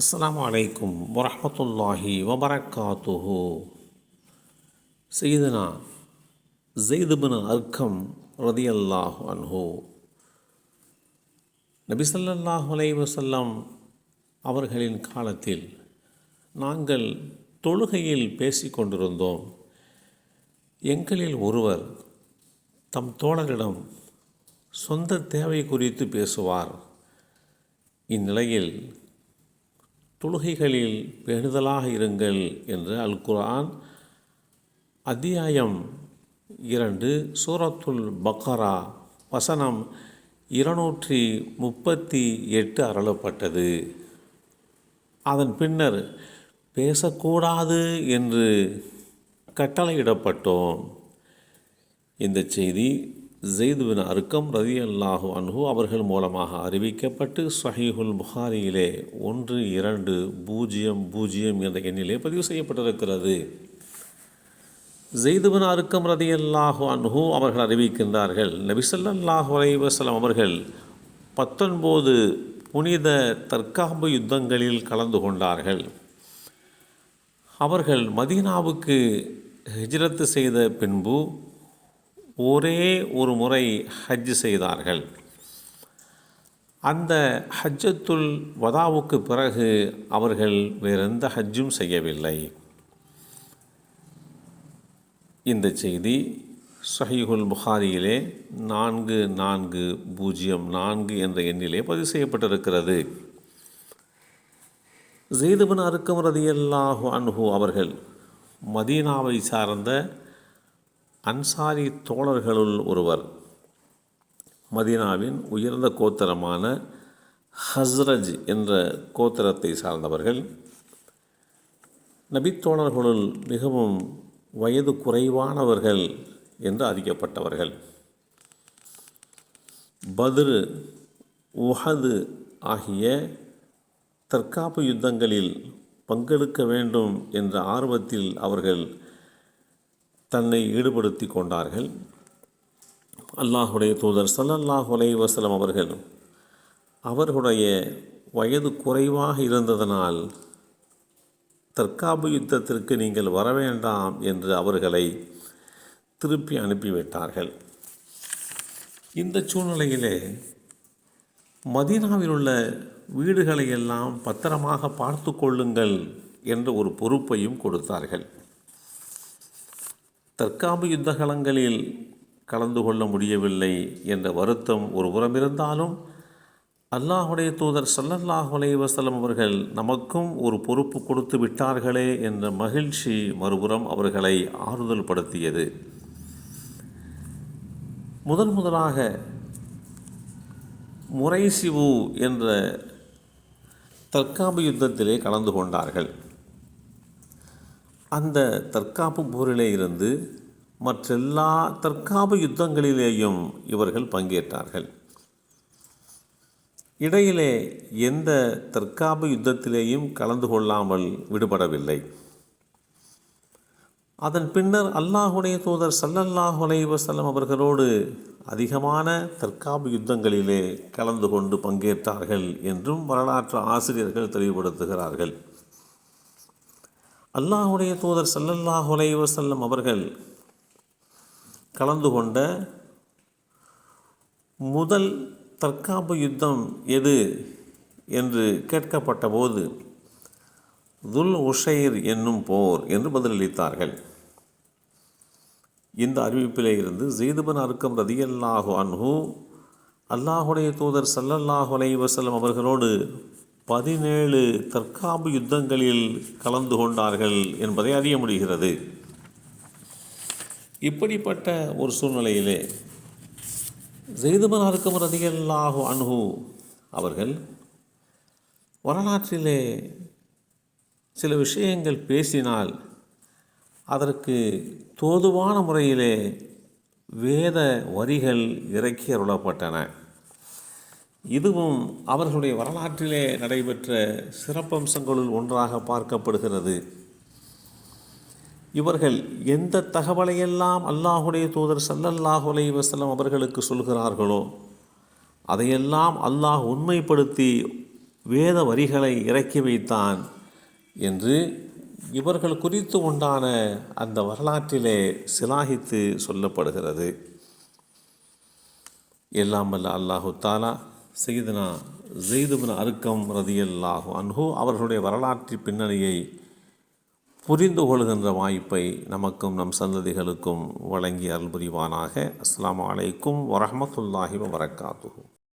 அஸ்ஸலாமு அலைக்கும் வரஹ்மத்துல்லாஹி வபரகாத்துஹு. சையதுனா ஸைத் பின் அர்கம் ரதியல்லாஹு அன்ஹு நபி ஸல்லல்லாஹு அலைஹி வஸல்லம் அவர்களின் காலத்தில் நாங்கள் தொழுகையில் பேசிக்கொண்டிருந்தோம். எங்களில் ஒருவர் தம் தோழரிடம் சொந்த தேவை குறித்து பேசுவார். இந்நிலையில் தொழுகைகளில் பேணுதலாக இருங்கள் என்று அல் குர்ஆன் அத்தியாயம் 2 சூரத்துல் பக்ரா வசனம் 238 அருளப்பட்டது. அதன் பின்னர் பேசக்கூடாது என்று கட்டளையிடப்பட்டோம். இந்த செய்தி ஸைத் பின் அர்கம் ரலியல்லாஹு அன்ஹு அவர்கள் மூலமாக அறிவிக்கப்பட்டு ஸஹீஹுல் புகாரியிலே 1200 என்ற எண்ணிலே பதிவு செய்யப்பட்டிருக்கிறது. ஸைத் பின் அர்கம் ரலியல்லாஹு அன்ஹு அவர்கள் அறிவிக்கின்றார்கள், நபி ஸல்லல்லாஹு அலைஹி வஸல்லம் அவர்கள் 19 புனித தற்காப்பு யுத்தங்களில் கலந்து கொண்டார்கள். அவர்கள் மதீனாவுக்கு ஹிஜ்ரத் செய்த பின்பு ஒரே ஒரு முறை ஹஜ் செய்தார்கள். அந்த ஹஜ்ஜத்துல் வதாவுக்கு பிறகு அவர்கள் வேறெந்த ஹஜ்ஜும் செய்யவில்லை. இந்த செய்தி ஸஹீஹுல் புகாரியிலே 4404 என்ற எண்ணிலே பதிவு செய்யப்பட்டிருக்கிறது. ஸைத் பின் அர்கம் ரலியல்லாஹு அன்ஹு அவர்கள் மதீனாவை சார்ந்த அன்சாரி தோழர்களுள் ஒருவர். மதீனாவின் உயர்ந்த கோத்திரமான ஹஸ்ரஜ் என்ற கோத்திரத்தை சார்ந்தவர்கள். நபித்தோழர்களுள் மிகவும் வயது குறைவானவர்கள் என்று அறியப்பட்டவர்கள். பத்ர், உஹது ஆகிய தற்காப்பு யுத்தங்களில் பங்கெடுக்க வேண்டும் என்ற ஆர்வத்தில் அவர்கள் தன்னை ஈடுபடுத்தி கொண்டார்கள். அல்லாஹுடைய தூதர் ஸல்லல்லாஹு அலைஹி வஸல்லம் அவர்கள் அவர்களுடைய வயது குறைவாக இருந்ததனால் தற்காப்பு யுத்தத்திற்கு நீங்கள் வர வேண்டாம் என்று அவர்களை திருப்பி அனுப்பிவிட்டார்கள். இந்த சூழ்நிலையிலே மதீனாவில் உள்ள வீடுகளை எல்லாம் பத்திரமாக பார்த்து கொள்ளுங்கள் என்ற ஒரு பொறுப்பையும் கொடுத்தார்கள். தற்காப்பு யுத்தகலங்களில் கலந்து கொள்ள முடியவில்லை என்ற வருத்தம் ஒரு புறம் இருந்தாலும் அல்லாஹுடைய தூதர் ஸல்லல்லாஹு அலைஹி வஸல்லம் அவர்கள் நமக்கும் ஒரு பொறுப்பு கொடுத்து விட்டார்களே என்ற மகிழ்ச்சி மறுபுறம் அவர்களை ஆறுதல் படுத்தியது. முதலாக முரைசிவு என்ற தற்காப்பு யுத்தத்திலே கலந்து கொண்டார்கள். அந்த தற்காப்பு போரிலே இருந்து மற்றெல்லா தற்காப்பு யுத்தங்களிலேயும் இவர்கள் பங்கேற்றார்கள். இடையிலே எந்த தற்காப்பு யுத்தத்திலேயும் கலந்து கொள்ளாமல் விடுபடவில்லை. அதன் பின்னர் அல்லாஹுடைய தூதர் ஸல்லல்லாஹு அலைஹி வஸல்லம் அவர்களோடு அதிகமான தற்காப்பு யுத்தங்களிலே கலந்து கொண்டு பங்கேற்றார்கள் என்றும் வரலாற்று ஆசிரியர்கள் தெளிவுபடுத்துகிறார்கள். அல்லாஹுடைய தூதர் ஸல்லல்லாஹு அலைஹி வஸல்லம் அவர்கள் கலந்து கொண்ட முதல் தற்காப்பு யுத்தம் எது என்று கேட்கப்பட்ட போது துல் உஷைர் என்னும் போர் என்று பதிலளித்தார்கள். இந்த அறிவிப்பிலே இருந்து ஸைத் பின் அர்கம் ரலியல்லாஹு அன்ஹு அல்லாஹுடைய தூதர் ஸல்லல்லாஹு அலைஹி வஸல்லம் அவர்களோடு 17 தற்காப்பு யுத்தங்களில் கலந்து கொண்டார்கள் என்பதை அறிய முடிகிறது. இப்படிப்பட்ட ஒரு சூழ்நிலையிலே ஸைத் பின் அர்கம் ரலியல்லாஹு அன்ஹு அவர்கள் வரலாற்றிலே சில விஷயங்கள் பேசினால் அதற்கு தோதுவான முறையிலே வேத வரிகள் இறக்கி அருளப்பட்டன. இதுவும் அவர்களுடைய வரலாற்றிலே நடைபெற்ற சிறப்பம்சங்களுள் ஒன்றாக பார்க்கப்படுகிறது. இவர்கள் எந்த தகவலையெல்லாம் அல்லாஹுடைய தூதர் ஸல்லல்லாஹு அலைஹி வஸல்லம் அவர்களுக்கு சொல்கிறார்களோ அதையெல்லாம் அல்லாஹ் உண்மைப்படுத்தி வேத வரிகளை இறக்கி வைத்தான் என்று இவர்கள் குறித்து உண்டான அந்த வரலாற்றிலே சிலாகித்து சொல்லப்படுகிறது. எல்லாம் வல்ல அல்லாஹு தாலா சையதுனா ஸெய்த் இப்னு அர்கம் ரதியல்லாஹு அன்ஹு அவர்களுடைய வரலாற்று பின்னணியை புரிந்து கொள்கின்ற வாய்ப்பை நமக்கும் நம் சந்ததிகளுக்கும் வழங்கி அருள் புரிவானாக. அஸ்ஸலாமு அலைக்கும் வரஹ்மத்துல்லாஹி வபரகாத்துஹு.